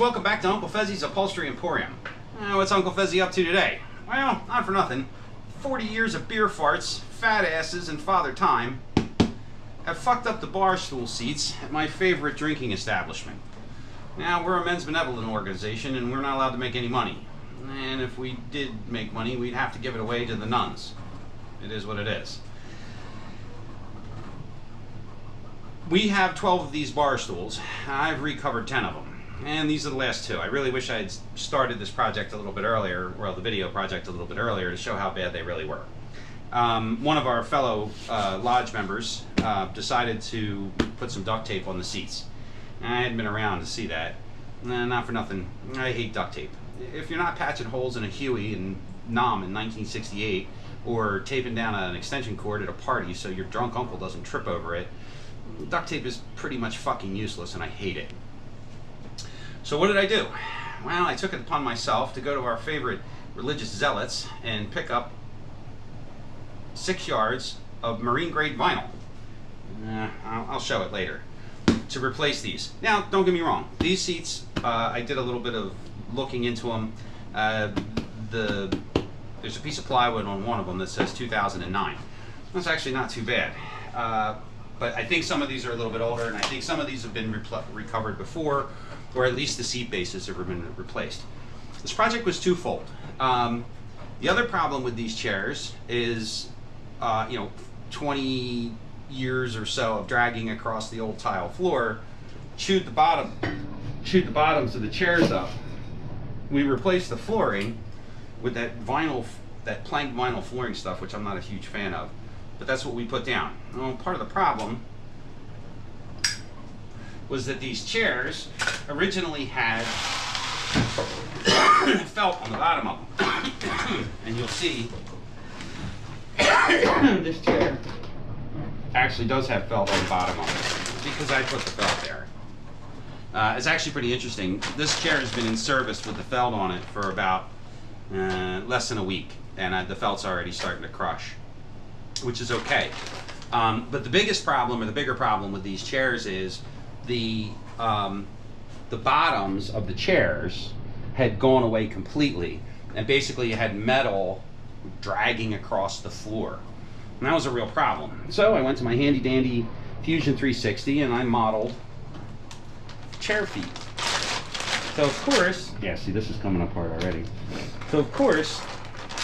welcome back to Uncle Fezzi's Upholstery Emporium. What's Uncle Fezzi up to today? Well, not for nothing. 40 years of beer farts, fat asses, and father time have fucked up the bar stool seats at my favorite drinking establishment. Now, we're a men's benevolent organization and we're not allowed to make any money. And if we did make money, we'd have to give it away to the nuns. It is what it is. We have 12 of these bar stools. I've recovered 10 of them. And these are the last two. I really wish I had started this project a little bit earlier, well, the video project a little bit earlier, to show how bad they really were. One of our fellow lodge members decided to put some duct tape on the seats. I hadn't been around to see that. Not for nothing. I hate duct tape. If you're not patching holes in a Huey and Nom in 1968, or taping down an extension cord at a party so your drunk uncle doesn't trip over it, duct tape is pretty much fucking useless and I hate it. So what did I do? Well, I took it upon myself to go to our favorite religious zealots and pick up 6 yards of marine grade vinyl. I'll show it later. To replace these. Now, don't get me wrong. These seats, I did a little bit of looking into them. There's a piece of plywood on one of them that says 2009. That's actually not too bad. But I think some of these are a little bit older, and I think some of these have been recovered before, or at least the seat bases have been replaced. This project was twofold. The other problem with these chairs is, 20 years or so of dragging across the old tile floor chewed the bottoms of the chairs up. We replaced the flooring with that plank vinyl flooring stuff, which I'm not a huge fan of, but that's what we put down. Well, part of the problem was that these chairs originally had felt on the bottom of them. And you'll see this chair actually does have felt on the bottom of it because I put the felt there. It's actually pretty interesting. This chair has been in service with the felt on it for about less than a week, and the felt's already starting to crush, which is okay. But the biggest problem, or the bigger problem with these chairs is the bottoms of the chairs had gone away completely, and basically you had metal dragging across the floor. And that was a real problem. So I went to my handy dandy Fusion 360 and I modeled chair feet. So of course, yeah, see, this is coming apart already. So of course,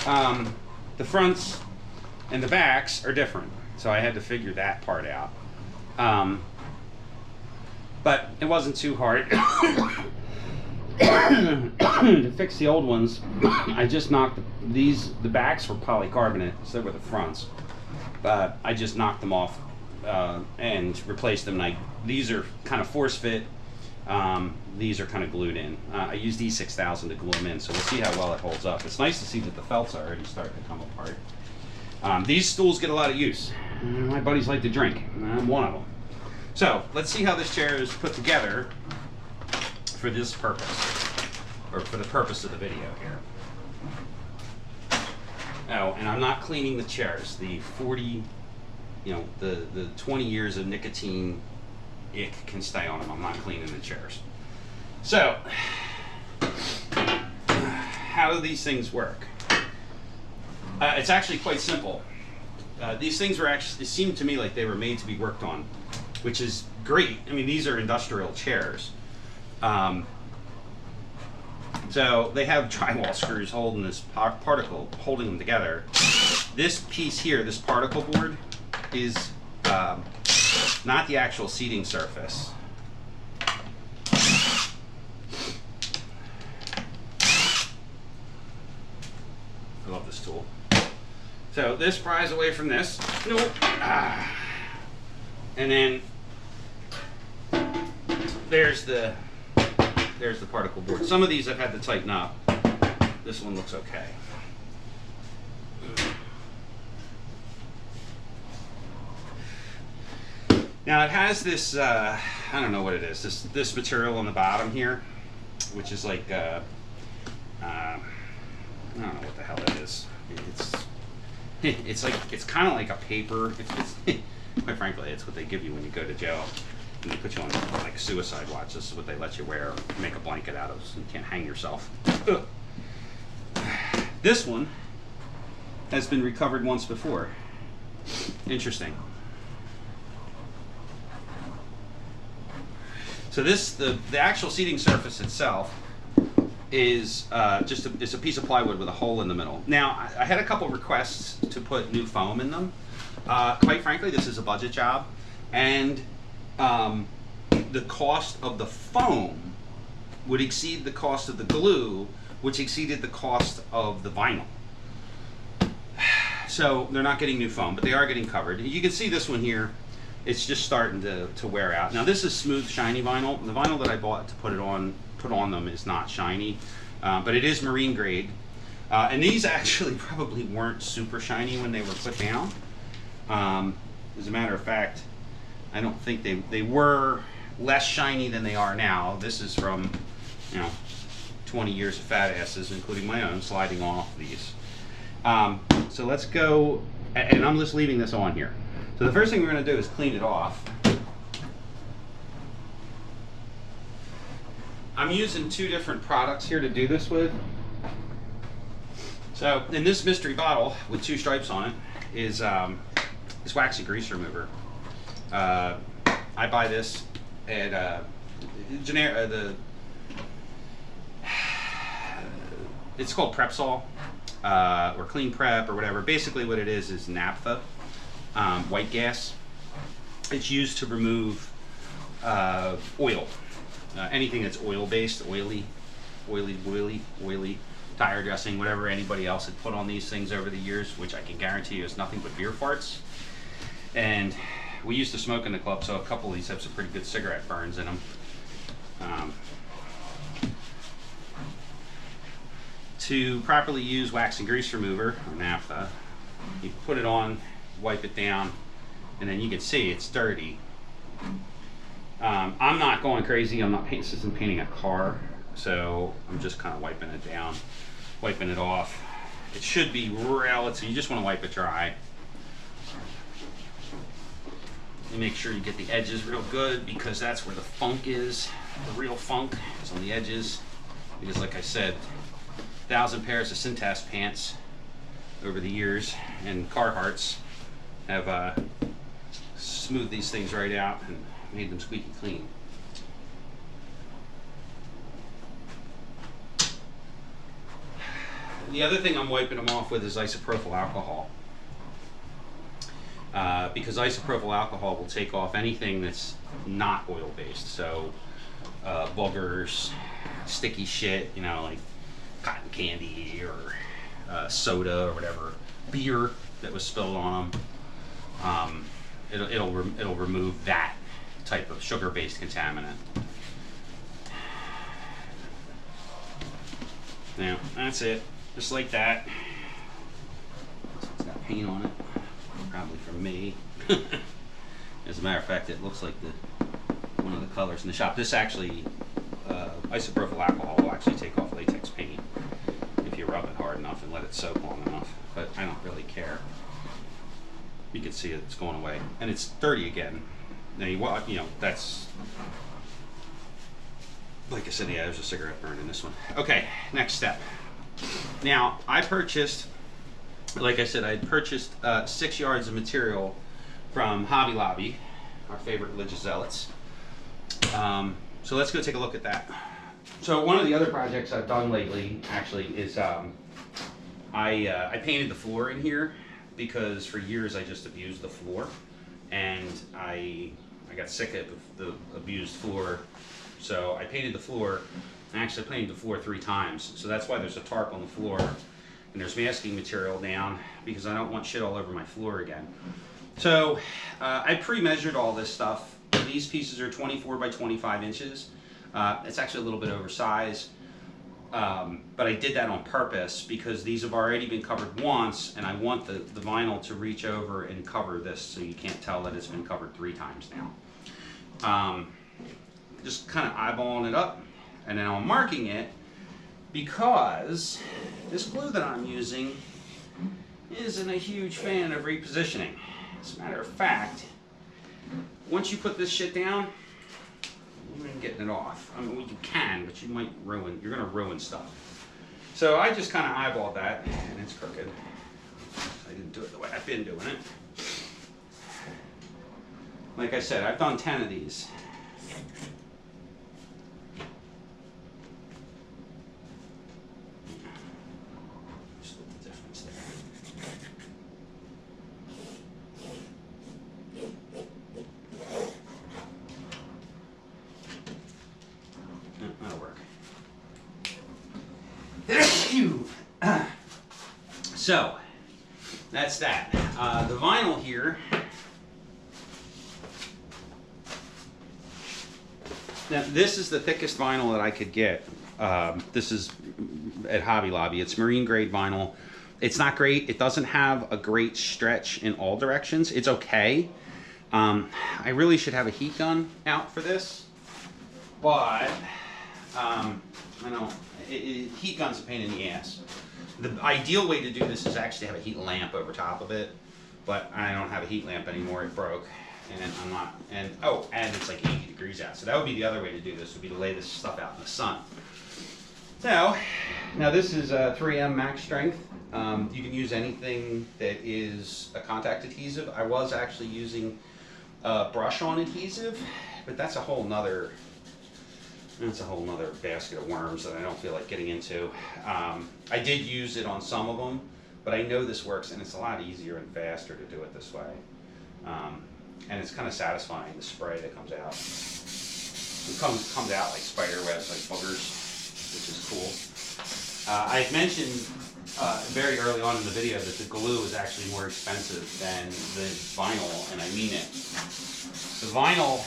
the fronts and the backs are different. So I had to figure that part out. But it wasn't too hard. To fix the old ones, I just knocked the backs were polycarbonate, so were the fronts. But I just knocked them off and replaced them. These are kind of force fit. These are kind of glued in. I used E6000 to glue them in, so we'll see how well it holds up. It's nice to see that the felt's already starting to come apart. These stools get a lot of use. My buddies like to drink, and I'm one of them. So let's see how this chair is put together for this purpose, or for the purpose of the video here. Oh, and I'm not cleaning the chairs. The 20 years of nicotine ick can stay on them. I'm not cleaning the chairs. So, how do these things work? It's actually quite simple. These things were actually, it seemed to me like they were made to be worked on, which is great. I mean, these are industrial chairs. So they have drywall screws holding this particle, holding them together. This piece here, this particle board, is not the actual seating surface. I love this tool. So this pries away from this. Nope. And then there's the particle board. Some of these I've had to tighten up. This one looks okay. Now it has this, I don't know what it is, this material on the bottom here, which is like, I don't know what the hell it is. It's kind of like a paper. Quite frankly, it's what they give you when you go to jail. And they put you on like a suicide watch. This is what they let you wear, make a blanket out of, so you can't hang yourself. Ugh. This one has been recovered once before. Interesting. So this, the actual seating surface itself is it's a piece of plywood with a hole in the middle. Now, I had a couple requests to put new foam in them. Quite frankly, this is a budget job, and the cost of the foam would exceed the cost of the glue, which exceeded the cost of the vinyl. So they're not getting new foam, but they are getting covered. You can see this one here. It's just starting to wear out. Now this is smooth, shiny vinyl. The vinyl that I bought to put on them is not shiny, but it is marine grade. And these actually probably weren't super shiny when they were put down. As a matter of fact, I don't think they were less shiny than they are now. This is from, 20 years of fat asses, including my own, sliding off these. So let's go, and I'm just leaving this on here. So the first thing we're going to do is clean it off. I'm using two different products here to do this with. So in this mystery bottle with two stripes on it is this waxy grease remover. I buy this at it's called Prepsol or Clean Prep or whatever. Basically what it is naphtha. White gas. It's used to remove oil. Anything that's oil-based, oily, tire dressing, whatever anybody else had put on these things over the years, which I can guarantee you is nothing but beer farts. And we used to smoke in the club, so a couple of these have some pretty good cigarette burns in them. To properly use wax and grease remover, or naphtha, you put it on, wipe it down, and then you can see it's dirty. I'm not going crazy. I'm not this isn't painting a car, so I'm just kind of wiping it down, wiping it off. It should be relative. You just want to wipe it dry. You make sure you get the edges real good, because that's where the funk is. The real funk is on the edges, because like I said, 1,000 pairs of Cintas pants over the years and Carhartts have smoothed these things right out and made them squeaky clean. The other thing I'm wiping them off with is isopropyl alcohol. Because isopropyl alcohol will take off anything that's not oil-based. So boogers, sticky shit, like cotton candy or soda or whatever, beer that was spilled on them. It'll remove that type of sugar-based contaminant. Now that's it, just like that. It's got paint on it, probably from me. As a matter of fact, it looks like one of the colors in the shop. This actually, isopropyl alcohol will actually take off latex paint if you rub it hard enough and let it soak long enough. But I don't really care. You can see it's going away, and it's dirty again. Now that's, like I said, yeah, there's a cigarette burn in this one. Okay, next step. Now I purchased, like I said, I purchased 6 yards of material from Hobby Lobby, our favorite religious zealots. So let's go take a look at that. So one of the other projects I've done lately, actually, is I painted the floor in here, because for years I just abused the floor, and I got sick of the abused floor, so I painted the floor. I actually painted the floor 3 times, so that's why there's a tarp on the floor, and there's masking material down, because I don't want shit all over my floor again. So I pre-measured all this stuff. These pieces are 24 by 25 inches. It's actually a little bit oversized. But I did that on purpose, because these have already been covered once, and I want the vinyl to reach over and cover this, so you can't tell that it's been covered 3 times now. Just kind of eyeballing it up, and then I'm marking it, because this glue that I'm using isn't a huge fan of repositioning. As a matter of fact, once you put this shit down, even getting it off. I mean, well, you can, but you might ruin, you're gonna ruin stuff. So I just kind of eyeballed that, and it's crooked. I didn't do it the way I've been doing it. Like I said, I've done 10 of these. Split the difference there. That'll work. So, that's that. The vinyl here. Now, this is the thickest vinyl that I could get. This is at Hobby Lobby. It's marine grade vinyl. It's not great. It doesn't have a great stretch in all directions. It's okay. I really should have a heat gun out for this, but I know heat gun's a pain in the ass. The ideal way to do this is actually have a heat lamp over top of it, but I don't have a heat lamp anymore. It broke. And I'm not, and oh, and it's like 80 degrees out. So that would be the other way to do this, would be to lay this stuff out in the sun. So, now this is 3M max strength. You can use anything that is a contact adhesive. I was actually using brush-on adhesive, but that's a whole nother basket of worms that I don't feel like getting into. I did use it on some of them, but I know this works, and it's a lot easier and faster to do it this way. And it's kind of satisfying, the spray that comes out. It comes out like spider webs, like boogers, which is cool. I had mentioned very early on in the video that the glue is actually more expensive than the vinyl, and I mean it. The vinyl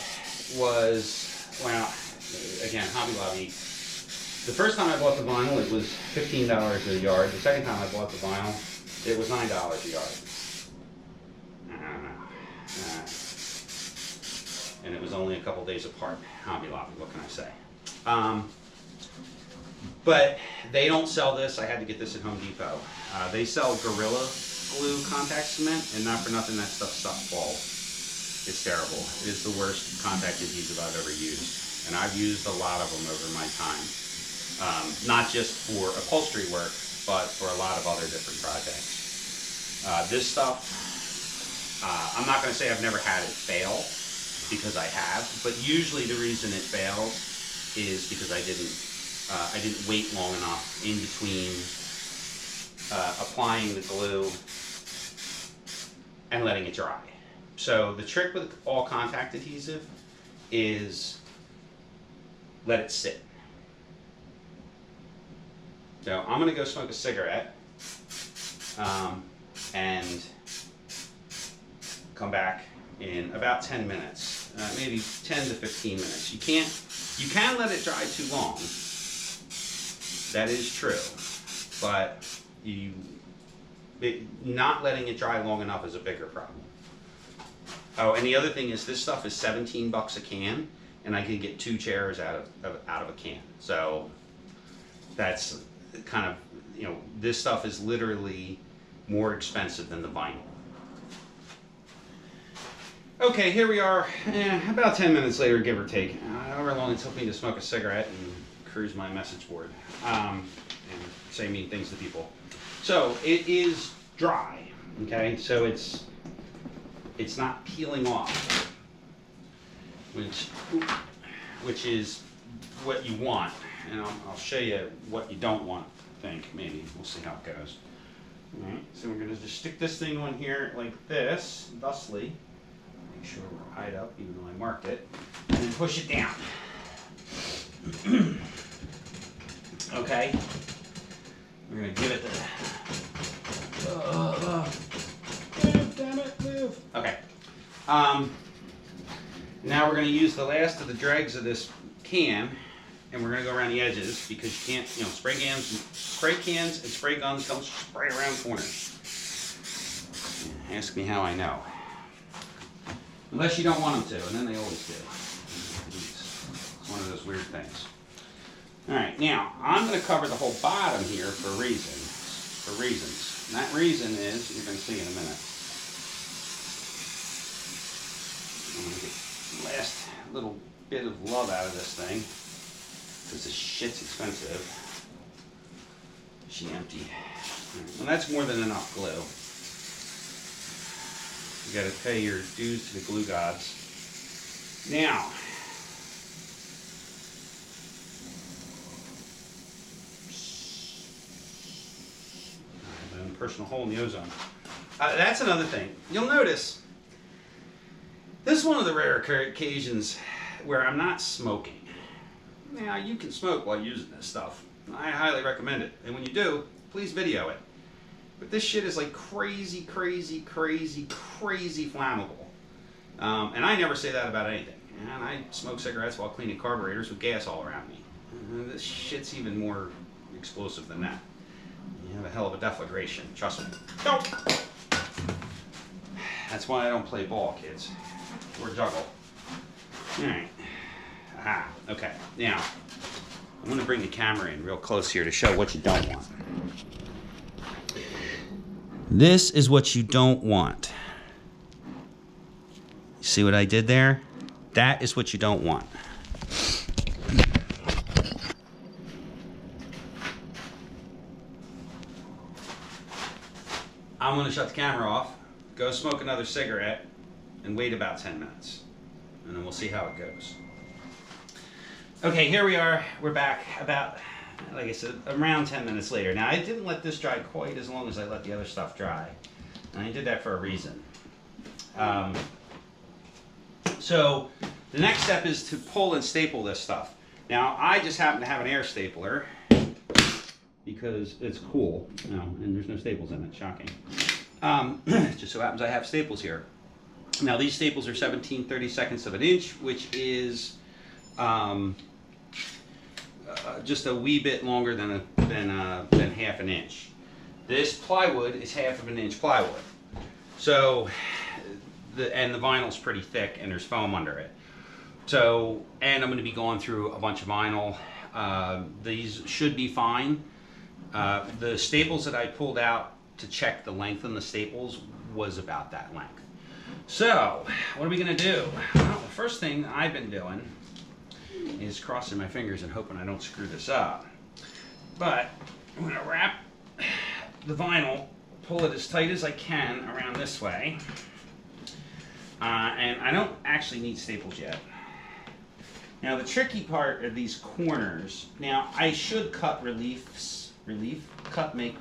was, well, again, Hobby Lobby. The first time I bought the vinyl, it was $15 a yard. The second time I bought the vinyl, it was $9 a yard. I don't know. And it was only a couple days apart. Hobby Lobby, what can I say? But they don't sell this. I had to get this at Home Depot. They sell Gorilla Glue contact cement, and not for nothing, that stuff falls. It's terrible. It is the worst contact adhesive I've ever used, and I've used a lot of them over my time. Not just for upholstery work, but for a lot of other different projects. This stuff, I'm not going to say I've never had it fail, because I have, but usually the reason it fails is because I didn't wait long enough in between applying the glue and letting it dry. So the trick with all contact adhesive is let it sit. So I'm gonna go smoke a cigarette and come back in about 10 minutes, maybe 10 to 15 minutes. You can let it dry too long. That is true, but not letting it dry long enough is a bigger problem. Oh, and the other thing is this stuff is 17 bucks a can, and I can get 2 chairs out of a can. So that's kind of, you know, this stuff is literally more expensive than the vinyl. Okay, here we are, about 10 minutes later, give or take. However long it took me to smoke a cigarette and cruise my message board and say mean things to people. So it is dry, okay? So it's not peeling off, which is what you want. And I'll show you what you don't want, I think, maybe. We'll see how it goes. All right, so we're gonna just stick this thing on here like this, thusly. Make sure we're eyed up, even though I marked it, and then push it down. Okay, we're gonna give it the. Move, damn it, move. Okay. Now we're gonna use the last of the dregs of this can, and we're gonna go around the edges because you can't, you know, spray cans and spray guns don't spray around corners. Ask me how I know. Unless you don't want them to, and then they always do. It's one of those weird things. All right, now I'm going to cover the whole bottom here for reasons. And that reason is, you're going to see in a minute. I'm going to get the last little bit of love out of this thing, because the shit's expensive. She empty. Well, that's more than enough glue. You gotta pay your dues to the glue gods. Now, personal hole in the ozone. That's another thing. You'll notice, this is one of the rare occasions where I'm not smoking. Now, you can smoke while using this stuff. I highly recommend it. And when you do, please video it. But this shit is like crazy, crazy, crazy, crazy flammable. And I never say that about anything. And I smoke cigarettes while cleaning carburetors with gas all around me. And this shit's even more explosive than that. You have a hell of a deflagration, trust me. Nope. That's why I don't play ball, kids. Or juggle. Alright. Aha, okay. Now, I'm going to bring the camera in real close here to show what you don't want. This is what you don't want. See what I did there? That is what you don't want. I'm going to shut the camera off, go smoke another cigarette, and wait about 10 minutes. And then we'll see how it goes. Okay, here we are. We're back about, like I said, around 10 minutes later. Now, I didn't let this dry quite as long as I let the other stuff dry. And I did that for a reason. So, the next step is to pull and staple this stuff. Now, I just happen to have an air stapler because it's cool. And there's no staples in it, shocking. Just so happens I have staples here. Now, these staples are 17/32 of an inch, which is just a wee bit longer than half an inch. This plywood is half of an inch plywood. So, the vinyl's pretty thick and there's foam under it. So, and I'm going to be going through a bunch of vinyl. These should be fine. The staples that I pulled out to check the length on the staples was about that length. So, what are we going to do? Well, the first thing I've been doing is crossing my fingers and hoping I don't screw this up. But I'm going to wrap the vinyl, pull it as tight as I can around this way. And I don't actually need staples yet. Now the tricky part are these corners. Now I should cut make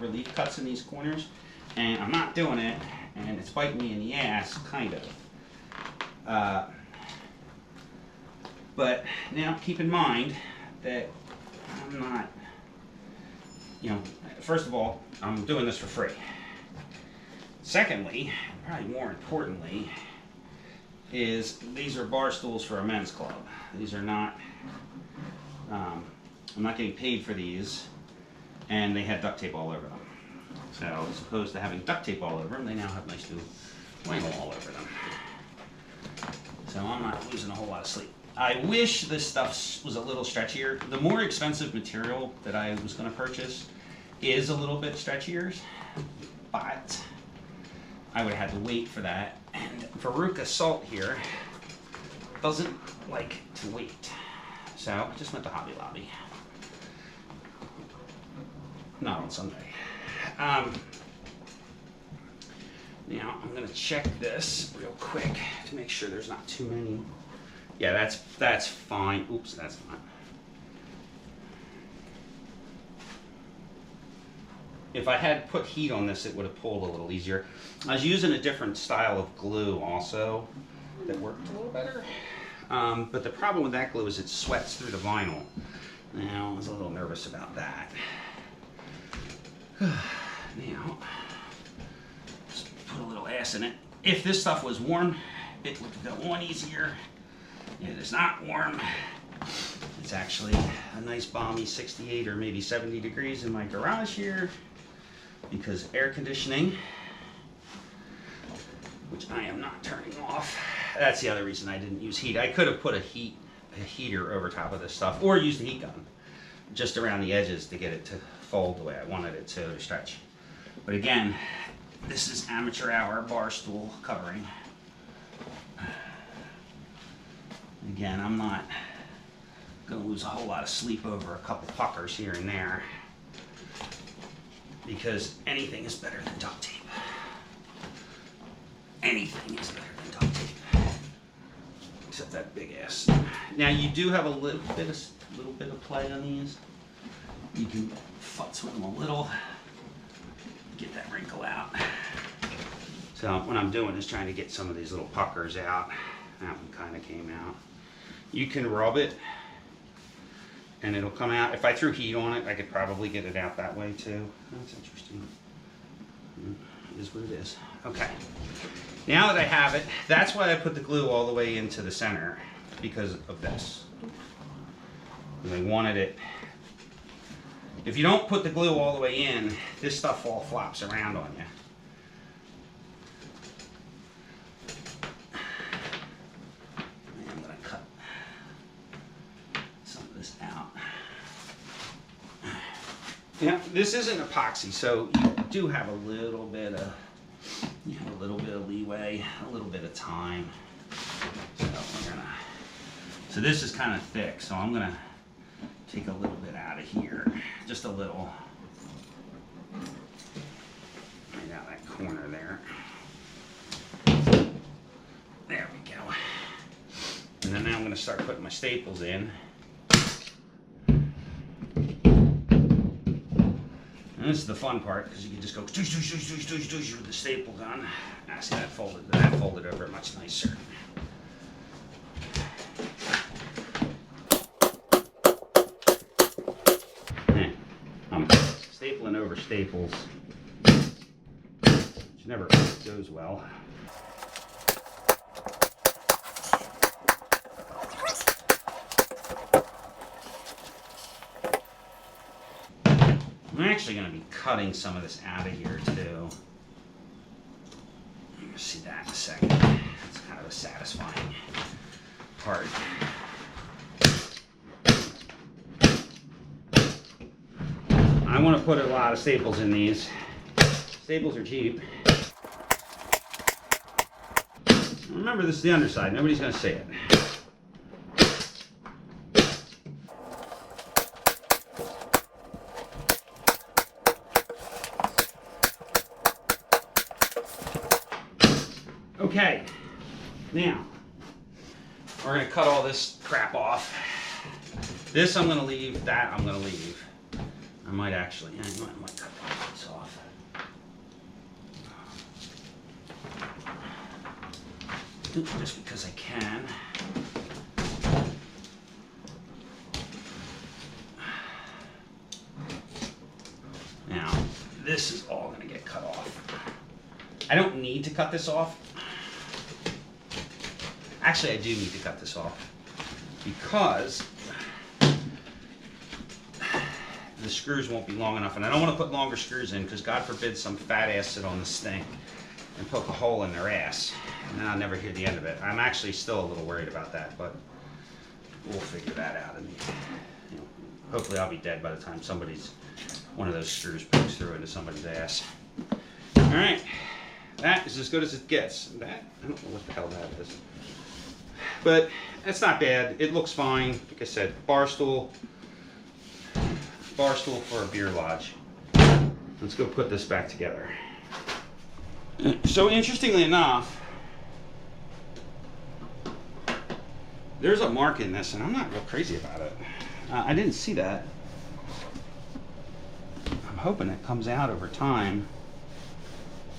relief cuts in these corners, and I'm not doing it, and it's biting me in the ass, kind of. But now keep in mind that I'm not, first of all, I'm doing this for free. Secondly, probably more importantly, is these are bar stools for a men's club. These are not, I'm not getting paid for these, and they had duct tape all over them. So as opposed to having duct tape all over them, they now have nice new vinyl all over them. So I'm not losing a whole lot of sleep. I wish this stuff was a little stretchier. The more expensive material that I was going to purchase is a little bit stretchier, but I would have had to wait for that. And Veruca Salt here doesn't like to wait. So I just went to Hobby Lobby. Not on Sunday. Now I'm going to check this real quick to make sure there's not too many. Yeah, that's fine. Oops, that's not. If I had put heat on this, it would have pulled a little easier. I was using a different style of glue also that worked a little better. But the problem with that glue is it sweats through the vinyl. Now, I was a little nervous about that. Now, just put a little ass in it. If this stuff was warm, it would go on easier. It is not warm. It's actually a nice balmy 68 or maybe 70 degrees in my garage here because air conditioning, which I am not turning off. That's the other reason I didn't use heat. I could have put a heater over top of this stuff or used a heat gun just around the edges to get it to fold the way I wanted it to stretch. But again, this is amateur hour bar stool covering. Again, I'm not going to lose a whole lot of sleep over a couple puckers here and there, because anything is better than duct tape. Anything is better than duct tape, except that big ass. Now you do have a little bit of play on these. You can futz with them a little, get that wrinkle out. So what I'm doing is trying to get some of these little puckers out. That one kind of came out. You can rub it and it'll come out. If I threw heat on it, I could probably get it out that way too. That's interesting. It is what it is. Okay. Now that I have it, that's why I put the glue all the way into the center, because of this. And I wanted it. If you don't put the glue all the way in, this stuff all flops around on you. I'm going to cut some of this out. Now, this isn't epoxy, so you do have a little bit of leeway, a little bit of time. So this is kind of thick, so I'm gonna take a little bit out of here, just a little, right out that corner there. There we go. And then now I'm gonna start putting my staples in. And this is the fun part, because you can just go doosh, doosh, doosh, doosh, doosh, doosh with the staple gun. I see that folded over much nicer. I'm stapling over staples, which never goes well. I'm actually going to be cutting some of this out of here too. You'll see that in a second. It's kind of a satisfying part. I want to put a lot of staples in these. Staples are cheap. Remember, this is the underside. Nobody's going to see it. Okay, now we're going to cut all this crap off. This I'm going to leave, that I'm going to leave. I might actually, I might cut this off. Just because I can. Now, this is all going to get cut off. I don't need to cut this off. Actually, I do need to cut this off because the screws won't be long enough, and I don't want to put longer screws in because God forbid some fat ass sit on this thing and poke a hole in their ass, and then I'll never hear the end of it. I'm actually still a little worried about that, but we'll figure that out. And hopefully I'll be dead by the time one of those screws pokes through into somebody's ass. All right, that is as good as it gets. That, I don't know what the hell that is. But it's not bad. It looks fine. Like I said, bar stool for a beer lodge. Let's go put this back together. So interestingly enough, there's a mark in this, and I'm not real crazy about it. I didn't see that. I'm hoping it comes out over time.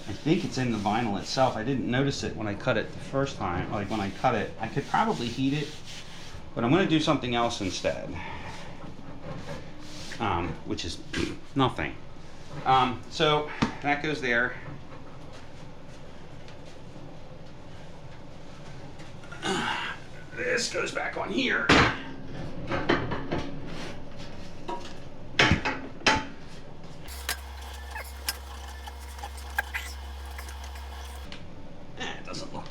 I think it's in the vinyl itself. I didn't notice it when I cut it the first time. Like when I cut it, I could probably heat it, but I'm going to do something else instead, which is nothing. So that goes there. This goes back on here.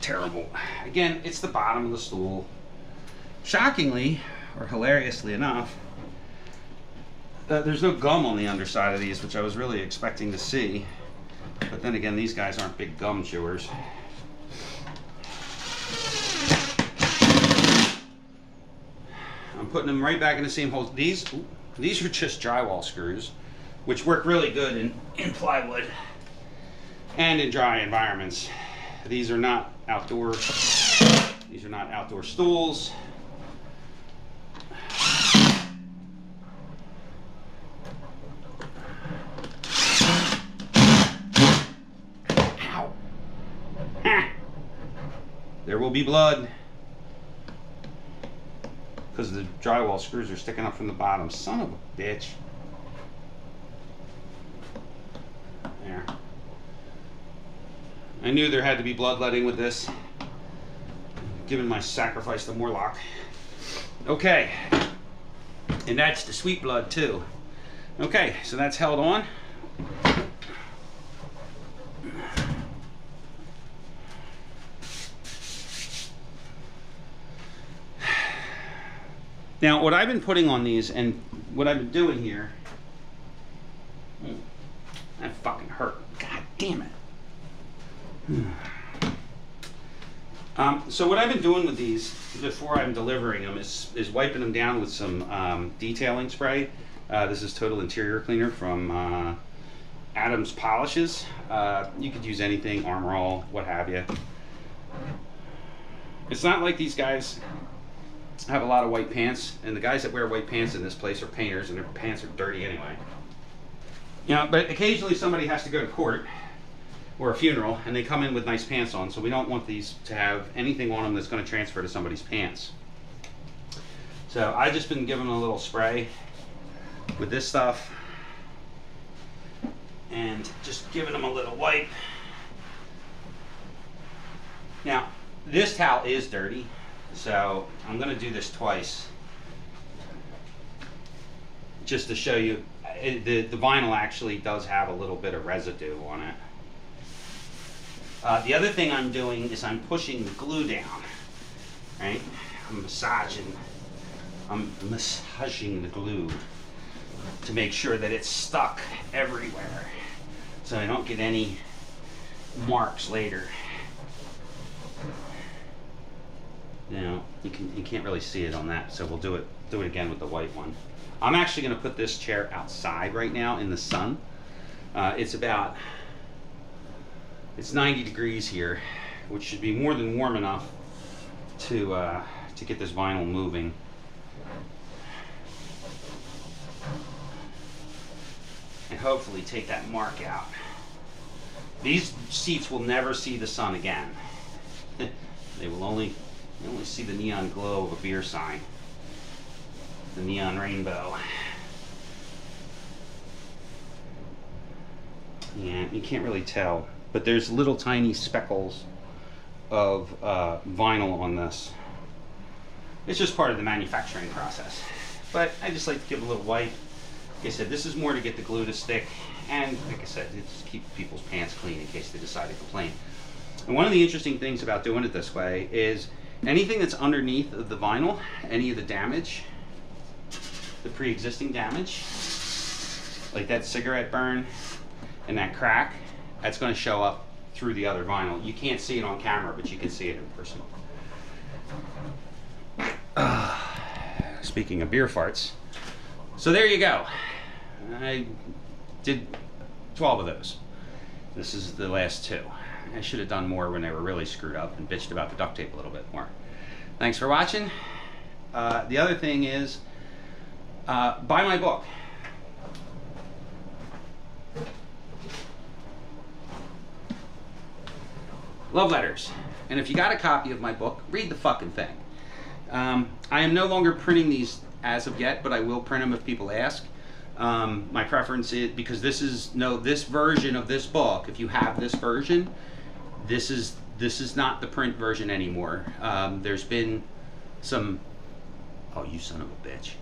Terrible. Again, it's the bottom of the stool. Shockingly, or hilariously enough, there's no gum on the underside of these, which I was really expecting to see. But then again, these guys aren't big gum chewers. putting them right back in the same holes. These are just drywall screws, which work really good in plywood and in dry environments. These are not outdoor. These are not outdoor stools. Ow. There will be blood because the drywall screws are sticking up from the bottom. Son of a bitch. There. I knew there had to be bloodletting with this, given my sacrifice to Morlock. Okay, and that's the sweet blood too. Okay, so that's held on. Now, what I've been putting on these and what I've been doing here, that fucking hurt. God damn it. So what I've been doing with these before I'm delivering them is wiping them down with some detailing spray. This is Total Interior Cleaner from Adams Polishes. You could use anything, Armor All, what have you. It's not like these guys have a lot of white pants, and the guys that wear white pants in this place are painters, and their pants are dirty anyway. You know, but occasionally somebody has to go to court or a funeral, and they come in with nice pants on, so we don't want these to have anything on them that's going to transfer to somebody's pants. So I've just been giving them a little spray with this stuff, and just giving them a little wipe. Now, this towel is dirty, so I'm going to do this twice, just to show you. The vinyl actually does have a little bit of residue on it. The other thing I'm doing is I'm pushing the glue down, right? I'm massaging the glue to make sure that it's stuck everywhere, so I don't get any marks later. Now you can't really see it on that, so we'll do it again with the white one. I'm actually going to put this chair outside right now in the sun. It's 90 degrees here, which should be more than warm enough to get this vinyl moving. And hopefully take that mark out. These seats will never see the sun again. They will only see the neon glow of a beer sign. The neon rainbow. Yeah, you can't really tell, but there's little tiny speckles of vinyl on this. It's just part of the manufacturing process. But I just like to give a little wipe. Like I said, this is more to get the glue to stick, and like I said, just keep people's pants clean in case they decide to complain. And one of the interesting things about doing it this way is anything that's underneath of the vinyl, any of the damage, the pre-existing damage, like that cigarette burn and that crack, that's going to show up through the other vinyl. You can't see it on camera, but you can see it in person. Speaking of beer farts, so there you go. I did 12 of those. This is the last 2. I should have done more when they were really screwed up and bitched about the duct tape a little bit more. Thanks for watching. The other thing is, buy my book. Love letters. And if you got a copy of my book, read the fucking thing. I am no longer printing these as of yet, but I will print them if people ask. My preference is, because this version of this book, if you have this version, this is not the print version anymore. There's been some, oh, you son of a bitch.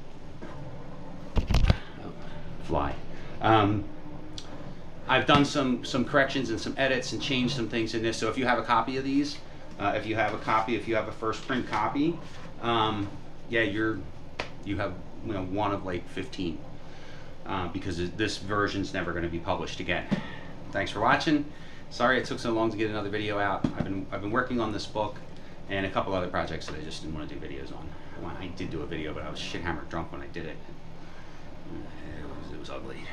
Oh, fly. I've done some corrections and some edits and changed some things in this. So if you have a copy of these, if you have a first print copy, yeah, you have one of like 15, because this version's never going to be published again. Thanks for watching. Sorry it took so long to get another video out. I've been working on this book, and a couple other projects that I just didn't want to do videos on. Well, I did do a video, but I was shit hammered drunk when I did it. It was ugly.